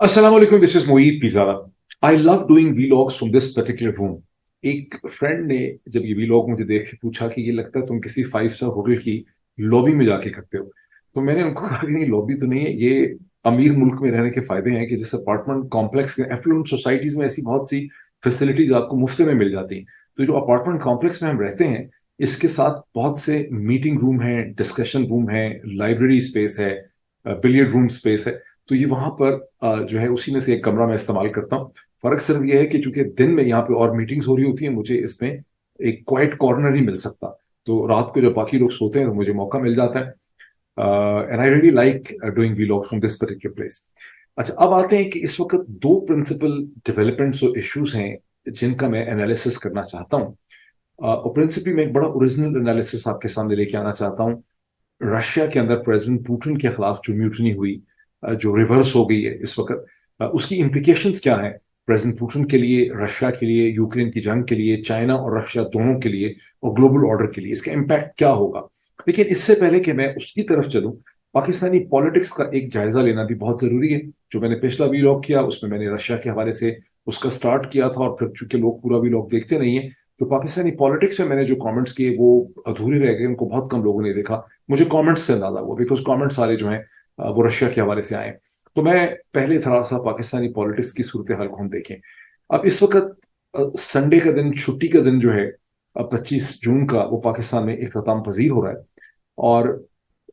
Assalamu alaikum, this is Moeed Pizada. I love doing vlogs from this particular room. एक friend ने जब ये vlog मुझे देख के पूछा कि ये लगता है तुम किसी 5 स्टार होटल की लॉबी में जाके करते हो। तो मैंने उनको कहा कि नहीं, लॉबी तो नहीं है, ये अमीर मुल्क में रहने के फायदे हैं कि जिस अपार्टमेंट कॉम्प्लेक्स एफ्लुएंट सोसाइटीज में ऐसी बहुत सी फैसिलिटीज आपको मुफ्त में मिल जाती हैं। तो जो अपार्टमेंट कॉम्प्लेक्स में हम रहते हैं, इसके साथ बहुत से मीटिंग रूम हैं, डिस्कशन रूम है, लाइब्रेरी स्पेस है, बिलियर्ड रूम स्पेस है। तो ये वहां पर जो है उसी में से एक कमरा मैं इस्तेमाल करता हूँ। फर्क सिर्फ ये है कि चूंकि दिन में यहाँ पे और मीटिंग्स हो रही होती है, मुझे इसमें एक क्वाइट कॉर्नर ही मिल सकता। तो रात को जब बाकी लोग सोते हैं तो मुझे मौका मिल जाता है। And I really like doing vlogs from this particular place. अच्छा, अब आते हैं कि इस वक्त दो प्रिंसिपल डेवलपमेंट्स और इश्यूज हैं जिनका मैं एनालिसिस करना चाहता हूँ। और प्रिंसिपली मैं एक बड़ा ओरिजिनल एनालिसिस आपके सामने लेके आना चाहता हूँ। रशिया के अंदर प्रेसिडेंट पुतिन के खिलाफ जो म्यूटनी हुई, जो रिवर्स हो गई है इस वक्त, उसकी इम्प्लीकेशंस क्या है प्रेसिडेंट पुतिन के लिए, रशिया के लिए, यूक्रेन की जंग के लिए, चाइना और रशिया दोनों के लिए, और ग्लोबल ऑर्डर के लिए इसका इम्पैक्ट क्या होगा। लेकिन इससे पहले कि मैं उसकी तरफ चलूं, पाकिस्तानी पॉलिटिक्स का एक जायजा लेना भी बहुत जरूरी है। जो मैंने पिछला वीलॉग किया उसमें मैंने रशिया के हवाले से उसका स्टार्ट किया था, और फिर चूंकि लोग पूरा वीलॉग देखते नहीं है, तो पाकिस्तानी पॉलिटिक्स में मैंने जो कमेंट्स किए वो अधूरे रह गए, उनको बहुत कम लोगों ने देखा। मुझे कमेंट्स से अंदाजा हुआ, बिकॉज कमेंट्स सारे जो हैं वो रशिया के हवाले से आए। तो मैं पहले थोड़ा सा पाकिस्तानी पॉलिटिक्स की सूरत हाल को हम देखें। अब इस वक्त संडे का दिन, छुट्टी का दिन जो है, 25 जून का, वो पाकिस्तान में इख्तिताम पजीर हो रहा है। और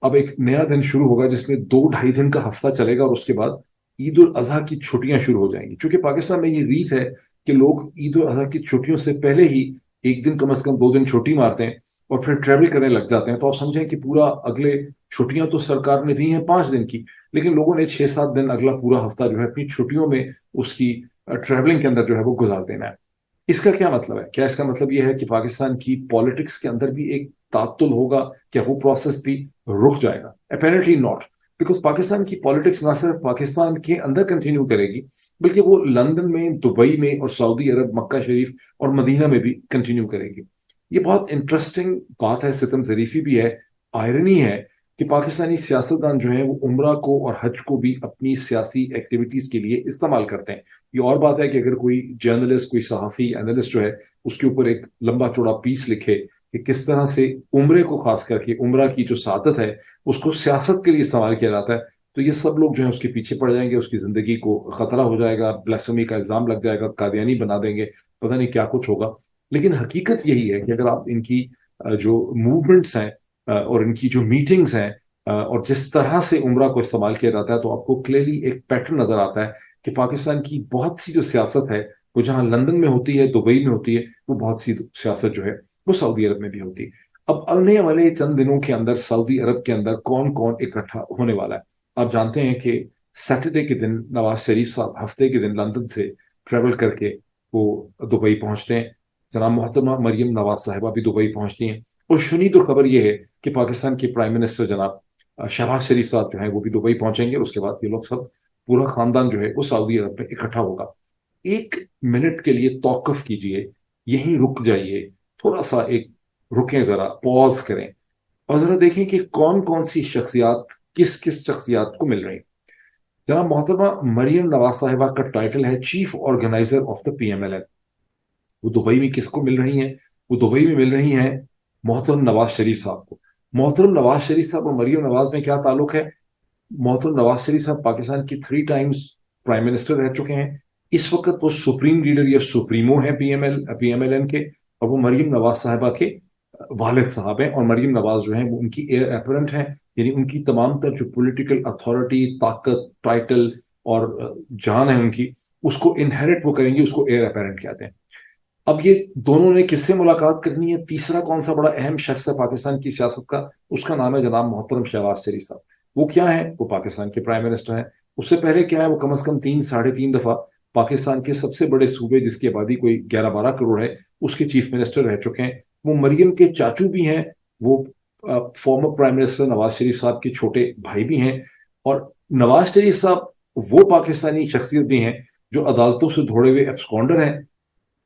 अब एक नया दिन शुरू होगा जिसमें 2-2.5 दिन का हफ्ता चलेगा, और उसके बाद ईद उल अजहा की छुट्टियां शुरू हो जाएंगी। क्योंकि पाकिस्तान में ये रीत है कि लोग ईद उल अजहा की छुट्टियों से पहले ही एक दिन, कम से कम 2 दिन छुट्टी मारते हैं और फिर ट्रेवल करने लग जाते हैं। तो आप समझें कि पूरा अगले, छुट्टियां तो सरकार ने दी हैं 5 दिन की, लेकिन लोगों ने 6-7 दिन, अगला पूरा हफ्ता जो है अपनी छुट्टियों में उसकी ट्रेवलिंग के अंदर जो है वो गुजार देना है। इसका क्या मतलब है? क्या इसका मतलब यह है कि पाकिस्तान की पॉलिटिक्स के अंदर भी एक तातुल होगा? क्या वो प्रोसेस भी रुक जाएगा? Apparently not. बिकॉज पाकिस्तान की पॉलिटिक्स ना सिर्फ पाकिस्तान के अंदर कंटिन्यू करेगी, बल्कि वो लंदन में, दुबई में और सऊदी अरब, मक्का शरीफ और मदीना में भी कंटिन्यू करेगी। ये बहुत इंटरेस्टिंग बात है, सितम जरीफी भी है, आयरनी है कि पाकिस्तानी सियासतदान जो है वो उम्रा को और हज को भी अपनी सियासी एक्टिविटीज के लिए इस्तेमाल करते हैं। ये और बात है कि अगर कोई जर्नलिस्ट, कोई सहाफी, एनालिस्ट जो है, उसके ऊपर एक लंबा चौड़ा पीस लिखे कि किस तरह से उम्रे को, खास करके उम्रा की जो सादत है, उसको सियासत के लिए इस्तेमाल किया जाता है, तो ये सब लोग जो है उसके पीछे पड़ जाएंगे, उसकी जिंदगी को खतरा हो जाएगा, ब्लास्फेमी का इल्जाम लग जाएगा, कादियानी बना देंगे, पता नहीं क्या कुछ होगा। लेकिन हकीकत यही है कि अगर आप इनकी जो मूवमेंट्स हैं, और इनकी जो मीटिंग्स हैं, और जिस तरह से उम्रा को इस्तेमाल किया जाता है, तो आपको क्लियरली एक पैटर्न नजर आता है कि पाकिस्तान की बहुत सी जो सियासत है, वो जहां लंदन में होती है, दुबई में होती है, वो बहुत सी सियासत जो है वो सऊदी अरब में भी होती है। अब आने वाले चंद दिनों के अंदर सऊदी अरब के अंदर कौन कौन इकट्ठा होने वाला है? आप जानते हैं कि सैटरडे के दिन नवाज शरीफ साहब हफ्ते के दिन लंदन से ट्रेवल करके वो दुबई पहुंचते हैं। जनाब मोहतरमा मरियम नवाज साहिबा भी दुबई पहुंचती हैं। और शुनी तो खबर यह है कि पाकिस्तान के प्राइम मिनिस्टर जनाब शहबाज शरीफ साहब जो है वो भी दुबई पहुंचेंगे। उसके बाद ये लोग सब, पूरा खानदान जो है वो सऊदी अरब में इकट्ठा होगा। 1 मिनट के लिए तौकफ कीजिए, यहीं रुक जाइए, थोड़ा सा एक रुकें, जरा पॉज करें, और जरा देखें कि कौन कौन सी शख्सियात किस किस शख्सियात को मिल रही। जनाब मोहतरमा मरियम नवाज साहिबा का टाइटल है chief organiser of the PMLN। वो दुबई में किसको मिल रही हैं? वो दुबई में मिल रही हैं मोहतरम नवाज शरीफ साहब को। मोहतरम नवाज शरीफ साहब और मरियम नवाज में क्या ताल्लुक है? मोहतरम नवाज शरीफ साहब पाकिस्तान की 3 टाइम्स प्राइम मिनिस्टर रह चुके हैं। इस वक्त वो सुप्रीम लीडर या सुप्रीमो है PMLN के। और वो मरियम नवाज साहबा के वालिद साहब हैं, और मरियम नवाज जो है वो उनकी एयर अपरेंट हैं। यानी उनकी तमाम तर जो पॉलिटिकल अथॉरिटी, ताकत, टाइटल और जान है उनकी, उसको इनहेरिट वो करेंगी, उसको एयर अपरेंट कहते हैं। अब ये दोनों ने किससे मुलाकात करनी है? तीसरा कौन सा बड़ा अहम शख्स है पाकिस्तान की सियासत का? उसका नाम है जनाब मोहतरम शहबाज शरीफ साहब। वो क्या है? वो पाकिस्तान के प्राइम मिनिस्टर हैं। उससे पहले क्या है, वो कम से कम 3-3.5 दफा पाकिस्तान के सबसे बड़े सूबे, जिसकी आबादी कोई 11-12 करोड़ है, उसके चीफ मिनिस्टर रह चुके हैं। वो मरियम के चाचू भी हैं। वो former prime minister Nawaz Sharif साहब के छोटे भाई भी हैं। और नवाज शरीफ साहब वो पाकिस्तानी शख्सियत भी हैं जो अदालतों से धोड़े हुए एब्सकॉन्डर हैं,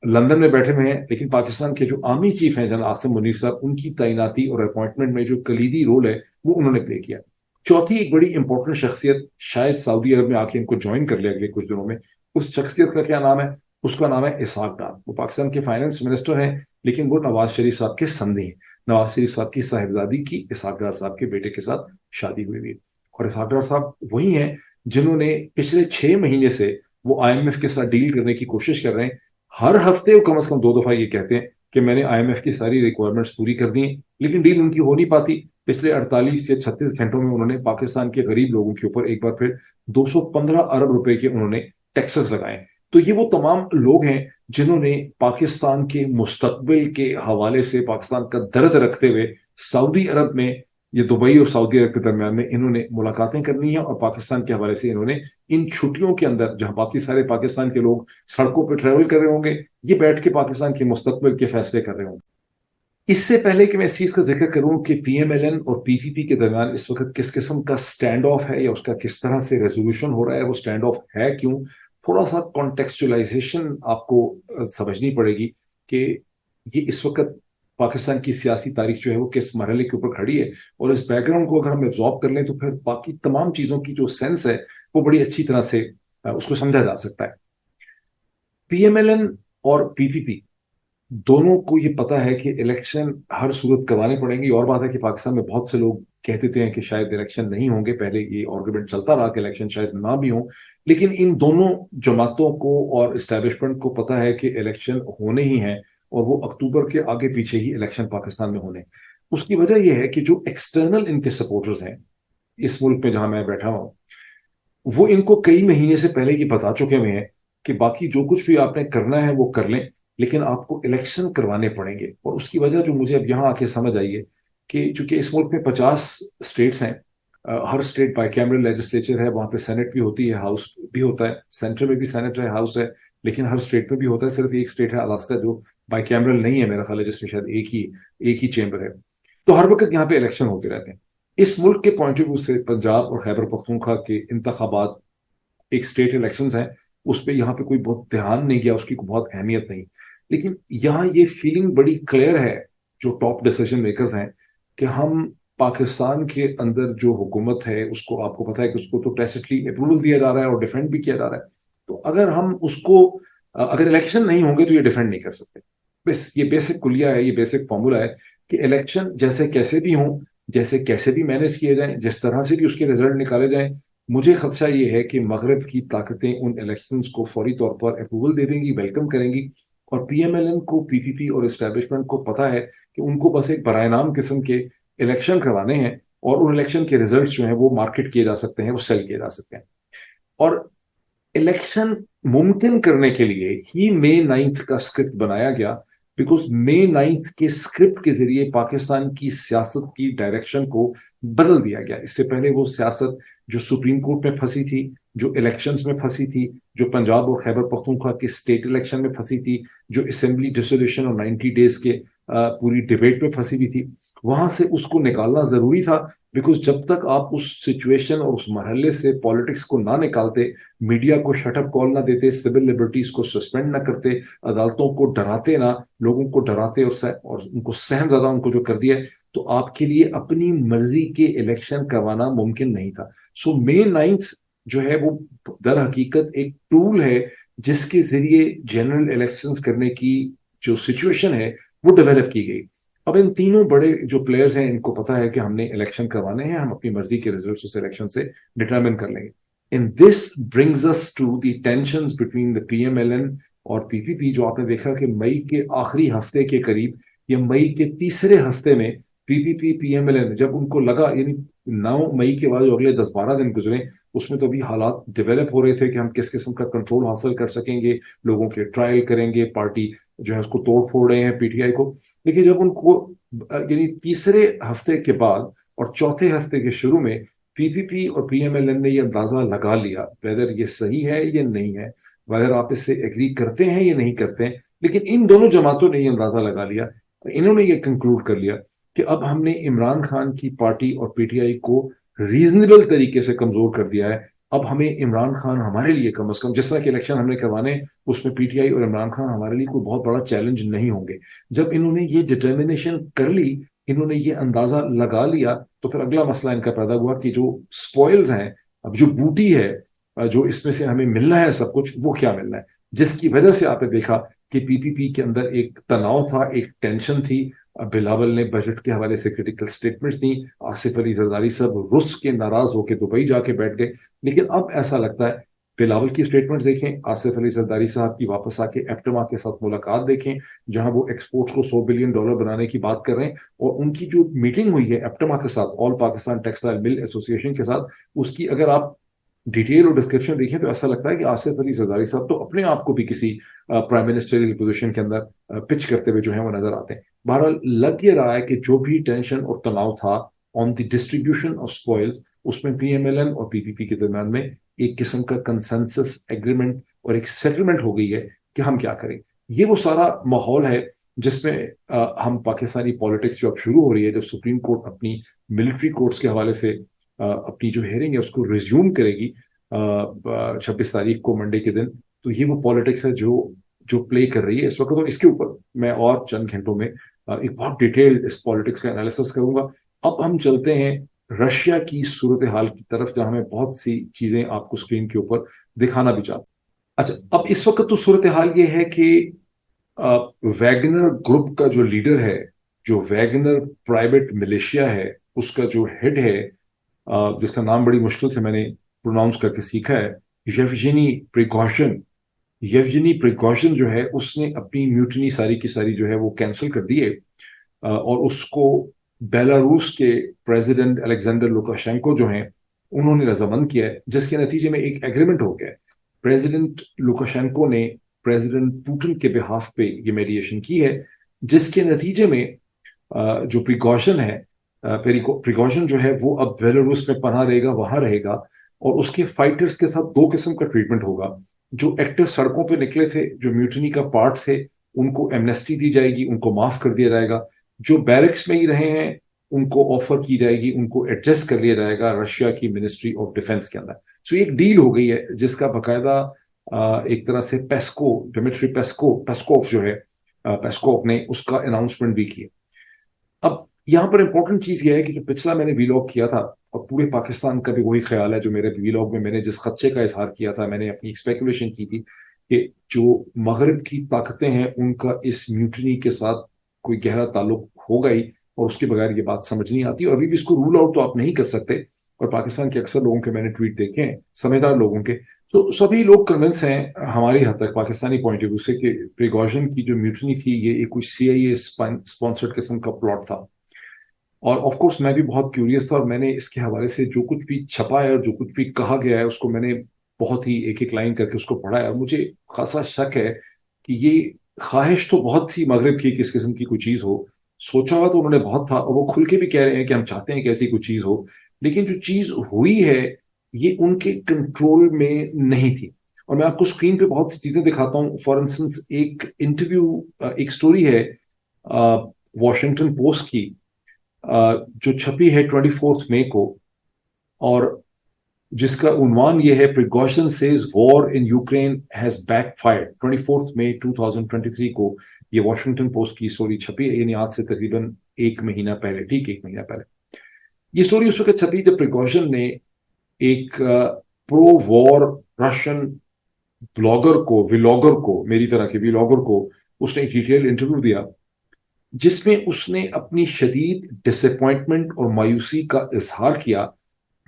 लंदन में बैठे हुए हैं, लेकिन पाकिस्तान के जो आर्मी चीफ हैं जनाब आसिम मुनीर साहब, उनकी तैनाती और अपॉइंटमेंट में जो कलीदी रोल है वो उन्होंने प्ले किया। चौथी एक बड़ी इंपॉर्टेंट शख्सियत शायद सऊदी अरब में आके इनको ज्वाइन कर ले अगले कुछ दिनों में, उस शख्सियत का क्या नाम है? उसका नाम है इसहाक डार। वो पाकिस्तान के फाइनेंस मिनिस्टर हैं, लेकिन वो नवाज शरीफ साहब के समधी हैं। नवाज शरीफ साहब की साहिबजादी की इसहाक डार साहब के बेटे के साथ शादी हुई हुई है। और इसहाक डार साहब वही हैं जिन्होंने पिछले 6 महीने से वो आईएमएफ के साथ डील करने की कोशिश कर रहे हैं। हर हफ्ते वो कम से कम 2 दफा ये कहते हैं कि मैंने आईएमएफ की सारी रिक्वायरमेंट्स पूरी कर दी हैं, लेकिन डील उनकी हो नहीं पाती। पिछले 48 या 36 घंटों में उन्होंने पाकिस्तान के गरीब लोगों के ऊपर एक बार फिर 215 अरब रुपए के उन्होंने टैक्सेस लगाए। तो ये वो तमाम लोग हैं जिन्होंने पाकिस्तान के मुस्तकबिल के हवाले से पाकिस्तान का दर्द रखते हुए सऊदी अरब में, ये दुबई और सऊदी अरब के दरमियान में इन्होंने मुलाकातें करनी है, और पाकिस्तान के हवाले से इन्होंने इन छुट्टियों के अंदर जहां बाकी सारे पाकिस्तान के लोग सड़कों पर ट्रेवल कर रहे होंगे, ये बैठ के पाकिस्तान के मुस्तकबिल के फैसले कर रहे होंगे। इससे पहले कि मैं इस चीज का जिक्र करूं कि पीएमएलएन और पीपीपी के दरमियान इस वक्त किस किस्म का स्टैंड ऑफ है या उसका किस तरह से रेजोल्यूशन हो रहा है, वो स्टैंड ऑफ है क्यों, थोड़ा सा कॉन्टेक्चुअलाइजेशन आपको समझनी पड़ेगी कि ये इस वक्त पाकिस्तान की सियासी तारीख जो है वो किस मरहले के ऊपर खड़ी है। और इस बैकग्राउंड को अगर हम एब्जॉर्ब कर लें तो फिर बाकी तमाम चीजों की जो सेंस है वो बड़ी अच्छी तरह से उसको समझा जा सकता है। पीएमएलएन और पीपीपी दोनों को ये पता है कि इलेक्शन हर सूरत करवाने पड़ेंगे। और बात है कि पाकिस्तान में बहुत से लोग कह देते हैं कि शायद इलेक्शन नहीं होंगे, पहले ये आर्गुमेंट चलता रहा कि इलेक्शन शायद ना भी हो, लेकिन इन दोनों जमातों को और इस्टेब्लिशमेंट को पता है कि इलेक्शन होने ही हैं, और वो अक्टूबर के आगे पीछे ही इलेक्शन पाकिस्तान में होने। उसकी वजह यह है कि जो एक्सटर्नल इनके सपोर्टर्स हैं इस मुल्क में जहां मैं बैठा हूं, वो इनको कई महीने से पहले ये बता चुके हुए हैं कि बाकी जो कुछ भी आपने करना है वो कर लें, लेकिन आपको इलेक्शन करवाने पड़ेंगे। और उसकी वजह जो मुझे अब यहाँ आके समझ आई है कि चूंकि इस मुल्क में 50 स्टेट्स हैं, हर स्टेट बाइकैमरल लेजिस्लेचर है, वहां पे सेनेट भी होती है, हाउस भी होता है, सेंटर में भी सेनेट है, हाउस है, लेकिन हर स्टेट में भी होता है। सिर्फ एक स्टेट है अलास्का जो बाइकैमरल नहीं है मेरा ख्याल है, जिसमें शायद एक ही चेंबर है। तो हर वक्त यहाँ पे इलेक्शन होते रहते हैं। इस मुल्क के पॉइंट ऑफ व्यू से पंजाब और खैबर पख्तूनख्वा के इंतखाबात एक स्टेट इलेक्शंस हैं, उस पर यहाँ पे कोई बहुत ध्यान नहीं गया, उसकी कोई बहुत अहमियत नहीं। लेकिन यहाँ ये फीलिंग बड़ी क्लियर है जो टॉप डिसीजन मेकर्स हैं कि हम पाकिस्तान के अंदर जो हुकूमत है उसको, आपको पता है कि उसको तो टैसिटली अप्रूवल दिया जा रहा है और डिफेंड भी किया जा रहा है। तो अगर हम उसको, अगर इलेक्शन नहीं होंगे तो ये डिफेंड नहीं कर सकते। बस ये बेसिक कुलिया है, ये बेसिक फॉर्मूला है कि इलेक्शन जैसे कैसे भी हों, जैसे कैसे भी मैनेज किए जाएं, जिस तरह से भी उसके रिजल्ट निकाले जाएं, मुझे खदशा ये है कि मगरब की ताकतें उन इलेक्शंस को फौरी तौर पर अप्रूवल दे देंगी, वेलकम करेंगी। और पीएमएलएन को, पीपीपी और एस्टेब्लिशमेंट को पता है कि उनको बस एक बराए-नाम किस्म के इलेक्शन करवाने हैं, और उन इलेक्शन के रिजल्ट्स जो हैं वो मार्केट किए जा सकते हैं, वो सेल किए जा सकते हैं। और इलेक्शन मुमकिन करने के लिए ही मई 9 का स्क्रिप्ट बनाया गया, बिकॉज मई 9 के स्क्रिप्ट के जरिए पाकिस्तान की सियासत की डायरेक्शन को बदल दिया गया। इससे पहले वो सियासत जो सुप्रीम कोर्ट में फंसी थी, जो इलेक्शंस में फंसी थी, जो पंजाब और खैबर पख्तूनख्वा के स्टेट इलेक्शन में फंसी थी, जो असेंबली डिसोल्यूशन और 90 डेज के पूरी डिबेट में फंसी हुई थी, वहां से उसको निकालना जरूरी था। बिकॉज जब तक आप उस सिचुएशन और उस मरहले से पॉलिटिक्स को ना निकालते, मीडिया को शटअप कॉल ना देते, सिविल लिबर्टीज को सस्पेंड ना करते, अदालतों को डराते ना, लोगों को डराते और उनको सहम ज्यादा उनको जो कर दिया है, तो आपके लिए अपनी मर्जी के इलेक्शन करवाना मुमकिन नहीं था। सो मई 9 जो है वो दर हकीकत एक टूल है जिसके जरिए जनरल इलेक्शंस करने की जो सिचुएशन है वो डेवलप की गई। अब इन तीनों बड़े जो प्लेयर्स हैं इनको पता है कि हमने इलेक्शन करवाने हैं, हम अपनी मर्जी के रिजल्ट्स उस इलेक्शन से डिटरमिन कर लेंगे। In this brings us to the tensions between the PMLN और पीपीपी, जो आपने देखा कि मई के आखिरी हफ्ते के करीब या मई के तीसरे हफ्ते में पीपीपी पीएमएलएन जब उनको लगा, यानी 9 मई के बाद जो अगले 10-12 दिन गुजरे उसमें तो अभी हालात डेवलप हो रहे थे कि हम किस किस्म का कंट्रोल हासिल कर सकेंगे, लोगों के ट्रायल करेंगे, पार्टी जो है उसको तोड़ फोड़ रहे हैं पीटीआई को। लेकिन जब उनको यानी तीसरे हफ्ते के बाद और चौथे हफ्ते के शुरू में पीपीपी और पीएमएलएन ने ये अंदाजा लगा लिया वेदर ये सही है या नहीं है, वेदर आप इससे एग्री करते हैं या नहीं करते हैं, लेकिन इन दोनों जमातों ने ये अंदाजा लगा लिया, इन्होंने ये कंक्लूड कर लिया कि अब हमने इमरान खान की पार्टी और पीटीआई को रीजनेबल तरीके से कमजोर कर दिया है। अब हमें इमरान खान हमारे लिए कम से कम, जिस तरह के इलेक्शन हमने करवाने उसमें पीटीआई और इमरान खान हमारे लिए कोई बहुत बड़ा चैलेंज नहीं होंगे। जब इन्होंने ये डिटर्मिनेशन कर ली, इन्होंने ये अंदाजा लगा लिया, تو پھر اگلا مسئلہ ان کا پیدا ہوا کہ جو اسپوائلز ہیں، اب جو بوٹی ہے جو اس میں سے ہمیں ملنا ہے سب کچھ، وہ کیا ملنا ہے، جس کی وجہ سے آپ نے دیکھا کہ پی پی پی کے اندر ایک تناؤ تھا، ایک ٹینشن تھی. بلاول نے بجٹ کے حوالے سے کریٹیکل سٹیٹمنٹس دی، آصف علی زرداری صاحب رس کے ناراض ہو کے دبئی جا کے بیٹھ گئے. لیکن اب ایسا لگتا ہے بلاول کی سٹیٹمنٹس دیکھیں، آصف علی زرداری صاحب کی واپس آ کے ایپٹما کے ساتھ ملاقات دیکھیں جہاں وہ ایکسپورٹس کو $100 بلین بنانے کی بات کر رہے ہیں، اور ان کی جو میٹنگ ہوئی ہے ایپٹما کے ساتھ، آل پاکستان ٹیکسٹائل مل ایسوسی ایشن کے ساتھ، اس کی اگر آپ ڈیٹیل اور ڈسکرپشن دیکھیں تو ایسا لگتا ہے کہ آصف علی زرداری صاحب تو اپنے آپ کو بھی کسی پرائم منسٹریل پوزیشن کے اندر پچ کرتے ہوئے جو ہے وہ نظر آتے ہیں. بہرحال لگ یہ رہا ہے کہ جو بھی ٹینشن اور تناؤ تھا آن دی ڈسٹریبیوشن آف اسپوائلز، اس میں پی ایم ایل این اور پی پی پی کے درمیان میں ایک قسم کا کنسنسس ایگریمنٹ اور ایک سیٹلمنٹ ہو گئی ہے کہ ہم کیا کریں. یہ وہ سارا ماحول ہے جس میں ہم پاکستانی پالیٹکس جو اب شروع ہو رہی ہے، جب سپریم کورٹ اپنی ملٹری کورٹس کے حوالے سے اپنی جو ہیئرنگ ہے اس کو ریزیوم کرے گی 26 تاریخ کو منڈے کے دن، تو یہ وہ پالیٹکس ہے جو پلے کر رہی ہے اس وقت. اور اس کے اوپر میں اور چند گھنٹوں میں ایک بہت ڈیٹیل اس پالیٹکس کا انالیسس کروں گا. اب ہم چلتے ہیں رشیا کی صورتحال کی طرف، جہاں میں بہت سی چیزیں آپ کو اسکرین کے اوپر دکھانا بھی چاہتا ہوں. اچھا، اب اس وقت تو صورتحال یہ ہے کہ ویگنر گروپ کا جو لیڈر ہے، جو ویگنر پرائیویٹ ملیشیا ہے، اس کا جو ہیڈ ہے جس کا نام بڑی مشکل سے میں نے پروناؤنس کر کے سیکھا ہے، یوجینی پریگوژن. یوجینی پریگوژن جو ہے اس نے اپنی میوٹنی ساری کی ساری جو ہے وہ کینسل کر دی ہے، اور اس کو بیلاروس کے پریزیڈنٹ الیگزینڈر لوکاشینکو جو ہیں انہوں نے رضامند کیا ہے، جس کے نتیجے میں ایک ایگریمنٹ ہو گیا ہے. پریزیڈنٹ لوکاشینکو نے پریزیڈنٹ پوٹن کے بہاف پہ یہ میڈیشن کی ہے، جس کے نتیجے میں جو پریکاشن ہے، پریکاشن جو ہے وہ اب بیلاروس میں پناہ رہے گا، وہاں رہے گا، اور اس کے فائٹرز کے ساتھ دو قسم کا ٹریٹمنٹ ہوگا. جو ایکٹر سڑکوں پہ نکلے تھے، جو میوٹنی کا پارٹ تھے، ان کو ایمنیسٹی دی جائے گی، ان کو معاف کر دیا جائے گا. جو بیرکس میں ہی رہے ہیں ان کو آفر کی جائے گی، ان کو ایڈجسٹ کر لیا جائے گا رشیا کی منسٹری آف ڈیفنس کے اندر. سو ایک ڈیل ہو گئی ہے جس کا باقاعدہ ایک طرح سے ڈیمیٹری پیسکوف جو ہے، پیسکوف نے اس کا اناؤنسمنٹ بھی کیا. اب یہاں پر امپورٹنٹ چیز یہ ہے کہ جو پچھلا میں نے ویلاگ کیا تھا، اور پورے پاکستان کا بھی وہی خیال ہے جو میرے ویلاگ میں نے جس خدشے کا اظہار کیا تھا، میں نے اپنی اسپیکولیشن کی تھی کہ جو مغرب کی طاقتیں ہیں ان کا اس میوٹنی کے ساتھ کوئی گہرا تعلق ہوگا ہی، اور اس کے بغیر یہ بات سمجھ نہیں آتی. اور ابھی بھی اس کو رول آؤٹ تو آپ نہیں کر سکتے، اور پاکستان کے اکثر لوگوں کے میں نے ٹویٹ دیکھے ہیں، سمجھدار لوگوں کے، تو سبھی لوگ کنونس ہیں ہماری حد تک پاکستانی پوائنٹ آف ویو سے کہ پریگوژن کی جو میوٹنی تھی یہ ایک کوئی سی آئی اے اسپانسرڈ قسم کا پلاٹ تھا. اور آف کورس میں بھی بہت کیوریس تھا، اور میں نے اس کے حوالے سے جو کچھ بھی چھپا ہے اور جو کچھ بھی کہا گیا ہے اس کو میں نے بہت ہی ایک ایک لائن کر کے اس کو پڑھا ہے. اور مجھے خاصا شک ہے کہ یہ خواہش تو بہت سی مغرب کی کس قسم کی کوئی چیز ہو، سوچا ہوا تو انہوں نے بہت تھا، اور وہ کھل کے بھی کہہ رہے ہیں کہ ہم چاہتے ہیں کہ ایسی کوئی چیز ہو، لیکن جو چیز ہوئی ہے یہ ان کے کنٹرول میں نہیں تھی. اور میں آپ کو اسکرین پہ بہت سی چیزیں دکھاتا ہوں. فار انسٹنس ایک انٹرویو، ایک سٹوری ہے واشنگٹن پوسٹ کی جو چھپی ہے 24 مئی کو، اور جس کا عنوان یہ ہے Prigozhin says war in Ukraine has بیک فائرڈ. 24 مئی 2023 کو یہ واشنگٹن پوسٹ کی سٹوری چھپی ہے، یعنی آج سے تقریباً ایک مہینہ پہلے، ٹھیک ایک مہینہ پہلے. یہ سٹوری اس وقت چھپی جب پریکاشن نے ایک پرو وار رشین ولاگر کو میری طرح کے ولاگر کو اس نے ایک ڈیٹیل انٹرویو دیا، جس میں اس نے اپنی شدید ڈس اپوائنٹمنٹ اور مایوسی کا اظہار کیا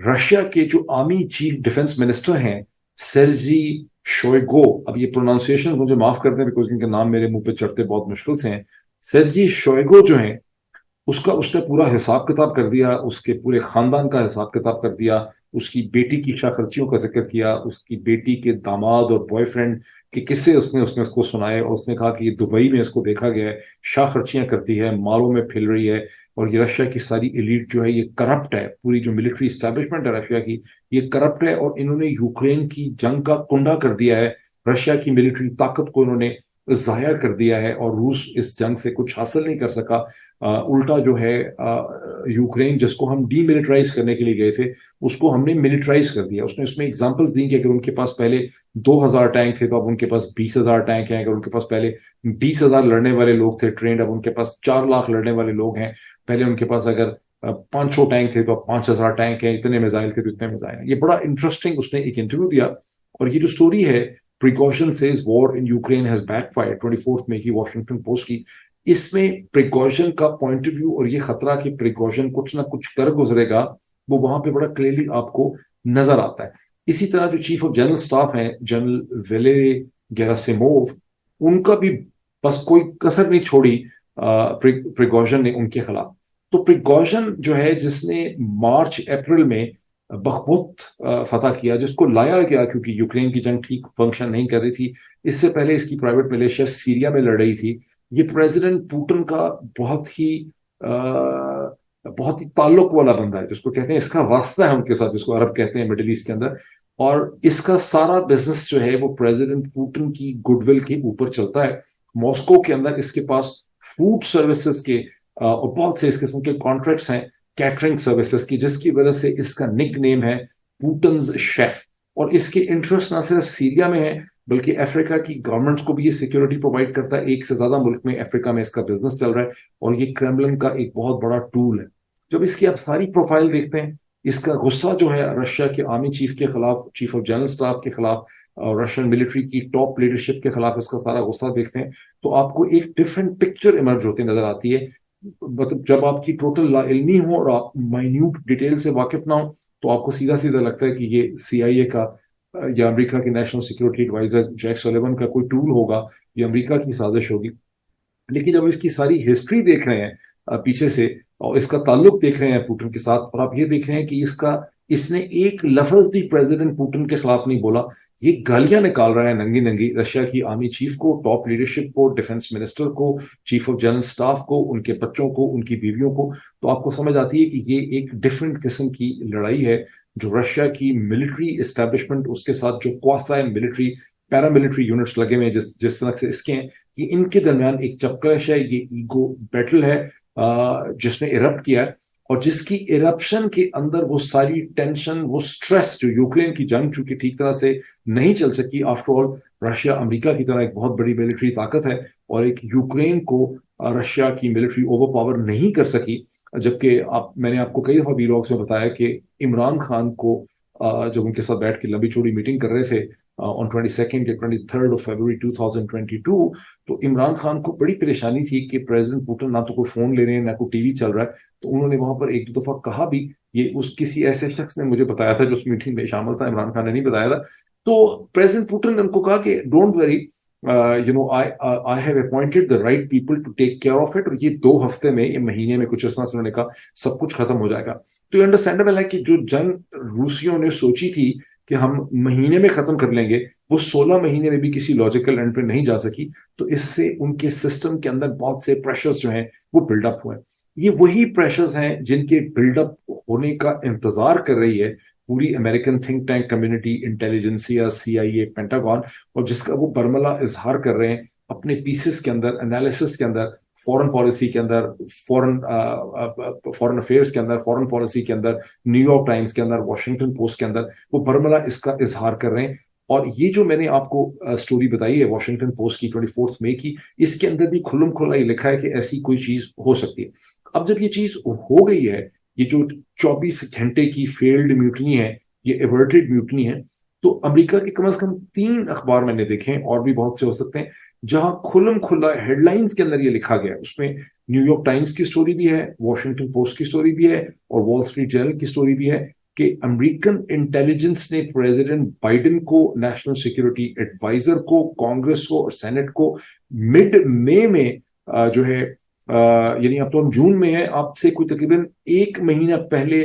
رشیا کے جو آرمی چیف ڈیفنس منسٹر ہیں سرجی شوئگو. اب یہ پروناؤنسیشن مجھے معاف کر دیں بیکاز ان کے نام میرے منہ پہ چڑھتے بہت مشکل سے ہیں. سرجی شوئگو جو ہیں اس نے پورا حساب کتاب کر دیا، اس کے پورے خاندان کا حساب کتاب کر دیا، اس کی بیٹی کی شاہ خرچیوں کا ذکر کیا، اس کی بیٹی کے داماد اور بوائے فرینڈ کے قصے اس نے اس کو سنائے، اور اس نے کہا کہ یہ دبئی میں اس کو دیکھا گیا ہے شاہ خرچیاں کرتی ہے، مالوں میں پھیل رہی ہے، اور یہ رشیا کی ساری ایلیٹ جو ہے یہ کرپٹ ہے، پوری جو ملٹری اسٹیبلشمنٹ ہے رشیا کی یہ کرپٹ ہے، اور انہوں نے یوکرین کی جنگ کا کنڈا کر دیا ہے، رشیا کی ملٹری طاقت کو انہوں نے ضائع کر دیا ہے، اور روس اس جنگ سے کچھ حاصل نہیں کر سکا. الٹا جو ہے یوکرین جس کو ہم ڈی ملٹرائز کرنے کے لیے گئے تھے اس کو ہم نے ملٹرائز کر دیا. اس نے اس میں ایگزامپلس دی کہ اگر ان کے پاس پہلے 2000 ٹینک تھے تو اب ان کے پاس 20,000 ٹینک ہیں، اگر ان کے پاس پہلے 20,000 لڑنے والے لوگ تھے ٹرینڈ، اب ان کے پاس 4 لاکھ لڑنے والے لوگ ہیں، پہلے ان کے پاس اگر 500 टैंक थे तो अब 5000 टैंक हैं, इतने मिसाइल थे तो इतने मिसाइल हैं। ये बड़ा इंटरेस्टिंग उसने एक इंटरव्यू दिया, और ये जो स्टोरी है precaution says war in Ukraine has backfired 24 मई की वॉशिंगटन पोस्ट की, इसमें प्रिकॉशन का पॉइंट ऑफ व्यू और ये खतरा कि प्रिकॉशन कुछ ना कुछ कर गुजरेगा, वो वहां पे बड़ा क्लियरली आपको नजर आता है। इसी तरह जो चीफ ऑफ जनरल स्टाफ हैं जनरल वेलेरी गेरासिमोव, उनका भी बस कोई कसर नहीं छोड़ी प्रिकॉशन ने उनके खिलाफ। तो प्रिकॉशन जो है जिसने मार्च अप्रैल में बखमुत फतह किया, जिसको लाया गया क्योंकि यूक्रेन की जंग ठीक फंक्शन नहीं कर रही थी, इससे पहले इसकी प्राइवेट मिलिशिया सीरिया में लड़ रही थी। ये प्रेसिडेंट पुतिन का बहुत ही ताल्लुक वाला बंदा है, जिसको कहते हैं इसका वास्ता है उनके साथ, जिसको अरब कहते हैं मिडिल ईस्ट के अंदर। और इसका सारा बिजनेस जो है वो प्रेसिडेंट पुतिन की गुडविल के ऊपर चलता है। मॉस्को के अंदर इसके पास फूड सर्विसेज के और बहुत से इस किस्म के कॉन्ट्रैक्ट्स हैं कैटरिंग सर्विसेज की, जिसकी वजह से इसका निक नेम है पुतिन्स शेफ। और इसके इंटरेस्ट ना सिर्फ सीरिया में है बल्कि अफ्रीका की गवर्नमेंट्स को भी ये सिक्योरिटी प्रोवाइड करता है। एक से ज्यादा मुल्क में अफ्रीका में इसका बिजनेस चल रहा है, और ये क्रेमलिन का एक बहुत बड़ा टूल है। जब इसकी आप सारी प्रोफाइल देखते हैं, इसका गुस्सा जो है रशिया के आर्मी चीफ के खिलाफ, चीफ ऑफ जनरल स्टाफ के खिलाफ, और रशियन मिलिट्री की टॉप लीडरशिप के खिलाफ इसका सारा गुस्सा देखते हैं, तो आपको एक डिफरेंट पिक्चर इमर्ज होती नजर आती है। मतलब जब आपकी टोटल लाइल्मी हो और आप माइन्यूट डिटेल से वाकिफ ना हो, तो आपको सीधा सीधा लगता है कि ये सीआईए का या अमेरिका के National Security Adviser Jake Sullivan का कोई टूल होगा, ये अमेरिका की साजिश होगी। लेकिन जब इसकी सारी हिस्ट्री देख रहे हैं पीछे से, और इसका ताल्लुक देख रहे हैं पुतिन के साथ, और आप ये देख रहे हैं कि इसने एक लफ्ज भी प्रेसिडेंट पुतिन के खिलाफ नहीं बोला। ये गालियां निकाल रहा है नंगी नंगी रशिया की आर्मी चीफ को, टॉप लीडरशिप को, डिफेंस मिनिस्टर को, चीफ ऑफ जनरल स्टाफ को, उनके बच्चों को, उनकी बीवियों को। तो आपको समझ आती है कि ये एक डिफरेंट किस्म की लड़ाई है जो रशिया की मिलिट्री एस्टेब्लिशमेंट, उसके साथ जो क्वासी मिलिट्री पैरामिलिट्री यूनिट्स लगे हुए हैं जिस जिस तरह से इसके हैं, ये इनके दरमियान एक चपकलश है, ये ईगो बैटल है जिसने इरप्ट किया है, और जिसकी इरप्शन के अंदर वो सारी टेंशन, वो स्ट्रेस, जो यूक्रेन की जंग चूंकि ठीक तरह से नहीं चल सकी, आफ्टर ऑल रशिया अमेरिका की तरह एक बहुत बड़ी मिलिट्री ताकत है, और एक यूक्रेन को रशिया की मिलिट्री ओवर पावर नहीं कर सकी। जबकि मैंने आपको कई दफा वीलॉग्स में बताया कि इमरान खान को जब उनके साथ बैठ के लंबी चौड़ी मीटिंग कर रहे थे ऑन 22 या 23 फरवरी 2022, तो इमरान खान को बड़ी परेशानी थी कि प्रेसिडेंट पुतिन ना तो कोई फोन ले रहे हैं ना कोई टीवी चल रहा है। तो उन्होंने वहां पर एक दो दफा कहा भी, ये उस किसी ऐसे शख्स ने मुझे बताया था जो उस मीटिंग में शामिल था, इमरान खान ने नहीं बताया था। तो प्रेसिडेंट पुतिन ने उनको कहा कि don't worry, I have appointed the right people to take care of it, और ये 2 हफ्ते में, ये महीने में, कुछ इस तरह से उन्होंने कहा, सब कुछ खत्म हो जाएगा। तो ये अंडरस्टैंडेबल है कि जो जंग रूसियों ने सोची थी कि हम महीने में खत्म कर लेंगे, वो 16 महीने में भी किसी लॉजिकल एंड पे नहीं जा सकी। तो इससे उनके सिस्टम के अंदर बहुत से प्रेशर्स जो हैं वो बिल्डअप हुए। ये वही प्रेशर्स हैं जिनके बिल्डअप होने का इंतजार कर रही है पूरी American think tank community, intelligentsia, CIA, pentagon, और जिसका वो बरमला इजहार कर रहे हैं अपने पीसेस के अंदर, एनालिसिस के अंदर, फॉरेन पॉलिसी के अंदर, फॉरेन अफेयर्स के अंदर, फॉरेन पॉलिसी के अंदर, न्यूयॉर्क टाइम्स के अंदर, वॉशिंगटन पोस्ट के अंदर, वो बरमला इसका इजहार कर रहे हैं। और ये जो मैंने आपको स्टोरी बताई है वॉशिंगटन पोस्ट की 24 मई की, इसके अंदर भी खुल्लम खुल्ला ये लिखा है कि ऐसी कोई चीज हो सकती है। अब जब ये चीज हो गई है, ये जो 24 घंटे की फेल्ड म्यूटनी है, ये एवर्टेड म्यूटनी है, तो अमेरिका के कम से कम 3 अखबार मैंने देखे हैं, और भी बहुत से हो सकते हैं, जहां खुल्लम खुल्ला हेडलाइंस के अंदर ये लिखा गया है। उसमें न्यूयॉर्क टाइम्स की स्टोरी भी है, वॉशिंगटन पोस्ट की स्टोरी भी है, और वॉल स्ट्रीट जर्नल की स्टोरी भी है कि अमेरिकन इंटेलिजेंस ने प्रेसिडेंट बाइडेन को, नेशनल सिक्योरिटी एडवाइजर को, कांग्रेस को और सेनेट को मिड मई में जो है, यानी अब तो हम जून में है, आपसे कोई तकरीबन 1 महीना पहले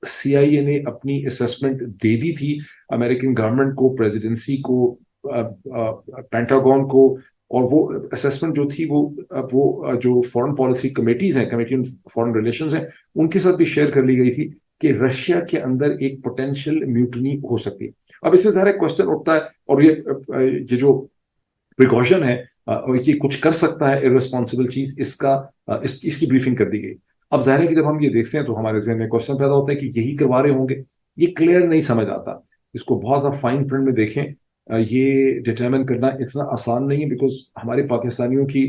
सीआईए ने अपनी असेसमेंट दे दी थी अमेरिकन गवर्नमेंट को, प्रेसिडेंसी को, पेंटागन को। और वो असेसमेंट जो थी वो जो फॉरेन पॉलिसी कमेटीज हैं, कमेटी ऑन फॉरेन रिलेशंस हैं, उनके साथ भी शेयर कर ली गई थी कि रशिया के अंदर एक पोटेंशियल म्यूटनी हो सकती है। अब इसमें सारा क्वेश्चन उठता है, और ये जो प्रिकॉशन है, ये कुछ कर सकता है इररिस्पॉन्सिबल चीज, इसकी ब्रीफिंग कर दी गई। अब जाहिर है कि जब हम ये देखते हैं तो हमारे जहन में क्वेश्चन पैदा होता है कि यही करवा रहे होंगे। ये क्लियर नहीं समझ आता, इसको बहुत आप फाइन प्रिंट में देखें। ये डिटरमिन करना इतना आसान नहीं है, बिकॉज हमारे पाकिस्तानियों की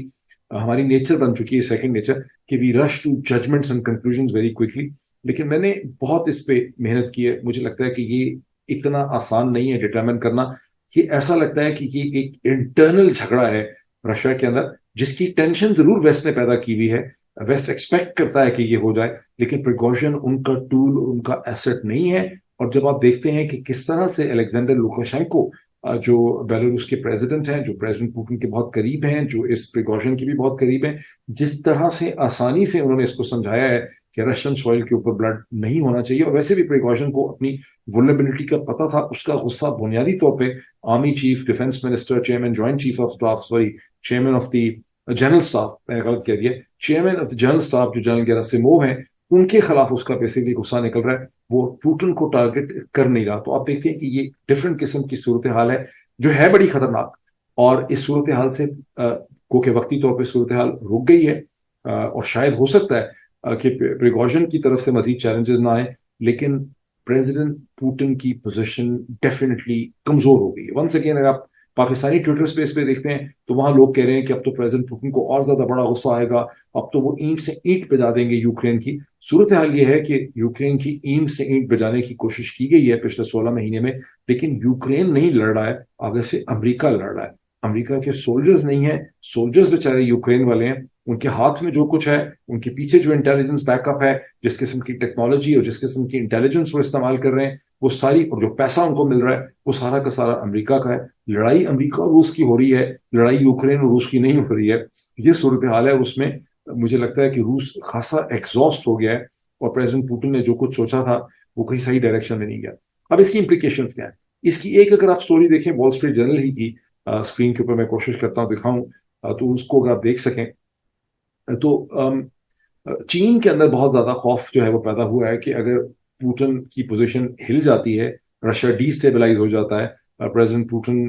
ہماری نیچر بن چکی ہے سیکنڈ نیچر کہ we rush to judgements and conclusions very quickly. لیکن میں نے بہت اس پہ محنت کی ہے. مجھے لگتا ہے کہ یہ اتنا آسان نہیں ہے ڈٹرمن کرنا. یہ ایسا لگتا ہے کہ یہ ایک انٹرنل جھگڑا ہے رشیا کے اندر جس کی ٹینشن ضرور ویسٹ نے پیدا کی ہوئی ہے. ویسٹ ایکسپیکٹ کرتا ہے کہ یہ ہو جائے, لیکن پریکاشن ان کا ٹول اور ان کا ایسٹ نہیں ہے. اور جب آپ دیکھتے ہیں کہ کس طرح سے الیگزینڈر لوکاشینکو جو بیلاروس کے پریزیڈنٹ ہیں, جو پریزیڈنٹ پوٹن کے بہت قریب ہیں, جو اس پریکاشن کے بھی بہت قریب ہیں, جس طرح سے آسانی سے انہوں نے اس کو سمجھایا ہے کہ رشین سوئل کے اوپر بلڈ نہیں ہونا چاہیے. اور ویسے بھی پریکاشن کو اپنی ولنریبلٹی کا پتہ تھا. اس کا غصہ بنیادی طور پہ army chief, defence minister, chairman joint chief of staff, chairman of the general staff, میں نے غلط کہہ دیا, chairman of the general staff جو جنرل گیراسیموو ہیں, ان کے خلاف اس کا بیسکلی غصہ نکل رہا ہے. وہ پوٹن کو ٹارگٹ کر نہیں رہا. تو آپ دیکھتے ہیں کہ یہ ڈفرنٹ قسم کی صورتحال ہے جو ہے بڑی خطرناک. اور اس صورتحال سے کو کہ وقتی طور پہ صورتحال رک گئی ہے, اور شاید ہو سکتا ہے کہ پریگوژن کی طرف سے مزید چیلنجز نہ آئیں, لیکن پریزیڈنٹ پوٹن کی پوزیشن ڈیفینیٹلی کمزور ہو گئی ہے. ونس اگین اگر آپ پاکستانی ٹویٹر سپیس پہ دیکھتے ہیں تو وہاں لوگ کہہ رہے ہیں کہ اب تو پریزیڈنٹ پوٹن کو اور زیادہ بڑا غصہ آئے گا, اب تو وہ اینٹ سے اینٹ بجا دیں گے یوکرین کی. صورتحال یہ ہے کہ یوکرین کی اینٹ سے اینٹ بجانے کی کوشش کی گئی ہے پچھلے 16 مہینے میں, لیکن یوکرین نہیں لڑ رہا ہے, آگے سے امریکہ لڑ رہا ہے. امریکہ کے سولجرز نہیں ہیں, سولجرز بیچارے یوکرین والے ہیں. ان کے ہاتھ میں جو کچھ ہے, ان کے پیچھے جو انٹیلیجنس بیک اپ ہے, جس قسم کی ٹیکنالوجی اور جس قسم کی انٹیلیجنس وہ استعمال کر رہے ہیں, وہ ساری, اور جو پیسہ ان کو مل رہا ہے وہ سارا کا سارا امریکہ کا ہے. لڑائی امریکہ اور روس کی ہو رہی ہے, لڑائی یوکرین اور روس کی نہیں ہو رہی ہے. یہ صورتحال ہے. اس میں مجھے لگتا ہے کہ روس خاصا ایگزاسٹ ہو گیا ہے, اور پریزیڈنٹ پوٹن نے جو کچھ سوچا تھا وہ کہیں صحیح ڈائریکشن میں نہیں گیا. اب اس کی امپلیکیشنز کیا ہیں؟ اس کی ایک اگر آپ سٹوری دیکھیں وال اسٹریٹ جرنل ہی کی, اسکرین کے اوپر میں کوشش کرتا ہوں دکھاؤں تو اس کو اگر آپ دیکھ سکیں تو چین کے اندر بہت زیادہ خوف جو ہے وہ پیدا ہوا ہے کہ اگر پوٹن کی پوزیشن ہل جاتی ہے, رشیا ڈی اسٹیبلائز ہو جاتا ہے, پریزیڈنٹ پوٹن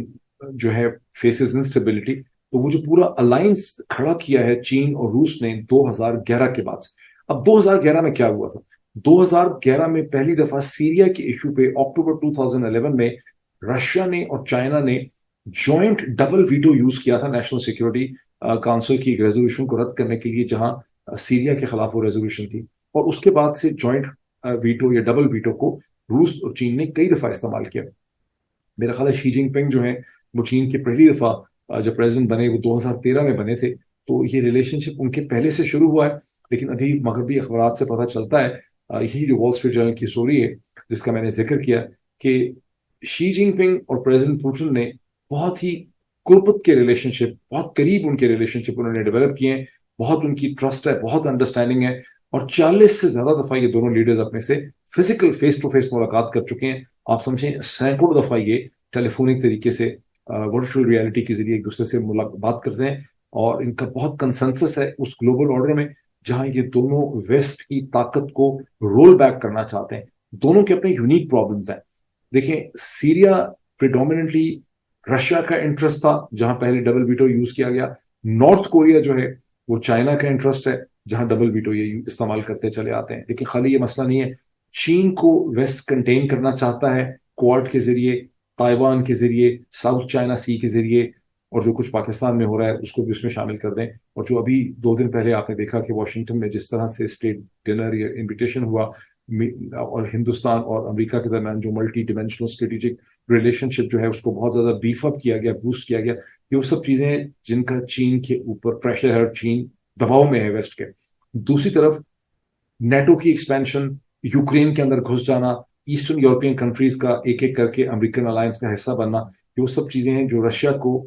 جو ہے فیسز انسٹیبلٹی, تو وہ جو پورا الائنس کھڑا کیا ہے چین اور روس نے 2011 کے بعد سے. اب 2011 میں کیا ہوا تھا؟ 2011 میں پہلی دفعہ سیریا کے ایشو پہ اکتوبر 2011 میں رشیا نے اور چائنا نے جوائنٹ ڈبل ویٹو یوز کیا تھا نیشنل سیکورٹی کاؤنسل کی ایک ریزولوشن کو رد کرنے کے لیے, جہاں سیریا کے خلاف وہ ریزولوشن تھی. اور اس کے بعد سے جوائنٹ ویٹو یا ڈبل ویٹو کو روس اور چین نے کئی دفعہ استعمال کیا. میرا خیال ہے شی جن پنگ جو ہیں وہ چین کی پہلی دفعہ جب پریزیڈنٹ بنے وہ 2013 میں بنے تھے, تو یہ ریلیشن شپ ان کے پہلے سے شروع ہوا ہے. لیکن ابھی مغربی اخبارات سے پتہ چلتا ہے, یہی جو وال اسٹریٹ جرنل کی اسٹوری ہے جس کا میں نے ذکر کیا, کہ شی جن پنگ اور پریزیڈنٹ پوٹن نے بہت ہی قربت کے ریلیشن شپ, بہت قریب ان کے ریلیشن شپ انہوں نے ڈیولپ کیے ہیں. بہت ان کی ٹرسٹ ہے, بہت انڈرسٹینڈنگ ہے, اور 40 سے زیادہ دفعہ یہ دونوں لیڈرز اپنے سے فزیکل فیس ٹو فیس ملاقات کر چکے ہیں. آپ سمجھیں سینکڑوں دفعہ یہ ٹیلی فونک طریقے سے ورچوئل ریالٹی کے ذریعے ایک دوسرے سے بات کرتے ہیں. اور ان کا بہت کنسنسس ہے اس گلوبل آرڈر میں جہاں یہ دونوں ویسٹ کی طاقت کو رول بیک کرنا چاہتے ہیں. دونوں کے اپنے یونیک پرابلمز ہیں. دیکھیں, سیریا پریڈومیننٹلی رشیا کا انٹرسٹ تھا جہاں پہلے ڈبل ویٹو یوز کیا گیا. نارتھ کوریا جو ہے وہ چائنا کا انٹرسٹ ہے جہاں ڈبل ویٹو یہ استعمال کرتے چلے آتے ہیں. لیکن خالی یہ مسئلہ نہیں ہے, چین کو ویسٹ کنٹین کرنا چاہتا ہے کوارڈ کے ذریعے, تائیوان کے ذریعے, ساؤتھ چائنا سی کے ذریعے, اور جو کچھ پاکستان میں ہو رہا ہے اس کو بھی اس میں شامل کر دیں. اور جو ابھی 2 دن پہلے آپ نے دیکھا کہ واشنگٹن میں جس طرح سے اسٹیٹ ڈنر یا انویٹیشن ہوا, اور ہندوستان اور امریکہ کے درمیان جو ملٹی ڈیمینشنل اسٹریٹجک ریلیشن شپ جو ہے اس کو بہت زیادہ بیف اپ کیا گیا, بوسٹ کیا گیا. یہ وہ سب چیزیں ہیں جن کا چین کے اوپر پریشر ہے, اور چین دباؤ میں ہے ویسٹ کے. دوسری طرف نیٹو کی ایکسپینشن, یوکرین کے اندر گھس جانا, ایسٹرن یورپین کنٹریز کا ایک ایک کر کے امریکن الائنس کا حصہ بننا, یہ وہ سب چیزیں ہیں جو رشیا کو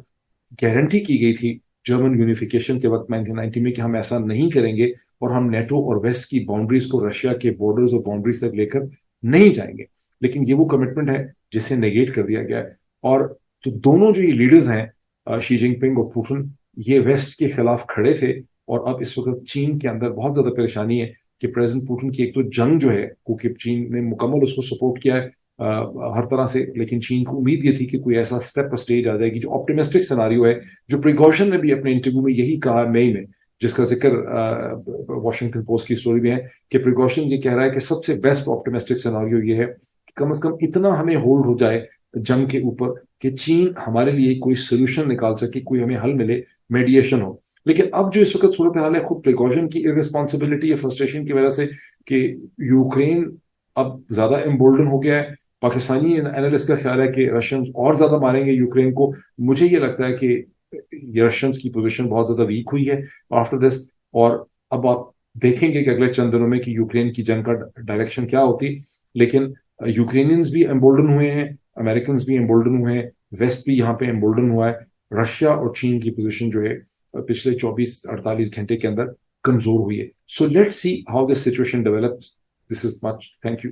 گارنٹی کی گئی تھی جرمن یونیفیکیشن کے وقت 1990 میں کہ ہم ایسا نہیں کریں گے, اور ہم نیٹو اور ویسٹ کی باؤنڈریز کو رشیا کے بارڈرز اور باؤنڈریز تک لے کر نہیں جائیں گے. لیکن یہ وہ کمٹمنٹ ہے جسے نیگیٹ کر دیا گیا ہے. اور تو دونوں جو یہ لیڈرز ہیں شی جن پنگ اور پوٹن, یہ ویسٹ کے خلاف کھڑے تھے. اور اب اس وقت چین کے اندر بہت زیادہ پریشانی ہے کہ پریزیڈنٹ پوٹن کی ایک تو جنگ جو ہے, کیونکہ چین نے مکمل اس کو سپورٹ کیا ہے ہر طرح سے, لیکن چین کو امید یہ تھی کہ کوئی ایسا اسٹیپ اسٹیج آ جائے گی جو آپٹیمسٹک سیناریو ہے, جو پریکاشن نے بھی اپنے انٹرویو میں یہی کہا مئی میں, جس کا ذکر واشنگٹن پوسٹ کی اسٹوری میں ہے, کہ پریکاشن یہ کہہ رہا ہے کہ سب سے بیسٹ آپٹیمسٹک سیناریو یہ ہے کہ کم از کم اتنا ہمیں ہولڈ ہو جائے جنگ کے اوپر کہ چین ہمارے لیے کوئی سولوشن نکال سکے, کوئی ہمیں حل ملے, میڈیشن ہو. لیکن اب جو اس وقت صورتحال ہے خود پریکاشن کی ارسپانسبلٹی یا فرسٹریشن کی وجہ سے کہ یوکرین اب زیادہ امبولڈن ہو گیا ہے. پاکستانی اینالسٹ کا خیال ہے کہ رشینز اور زیادہ ماریں گے یوکرین کو. مجھے یہ لگتا ہے کہ رشینز کی پوزیشن بہت زیادہ ویک ہوئی ہے آفٹر دس. اور اب آپ دیکھیں گے کہ اگلے چند دنوں میں کہ یوکرین کی جنگ کا ڈائریکشن کیا ہوتی. لیکن یوکرینینز بھی امبولڈن ہوئے ہیں, امریکنز بھی امبولڈن ہوئے ہیں, ویسٹ بھی یہاں پہ امبولڈن ہوا ہے. رشیا اور چین کی پوزیشن جو ہے پچھلے 24-48 گھنٹے کے اندر کمزور ہوئی ہے. So let see how this situation develops. This is much. Thank you.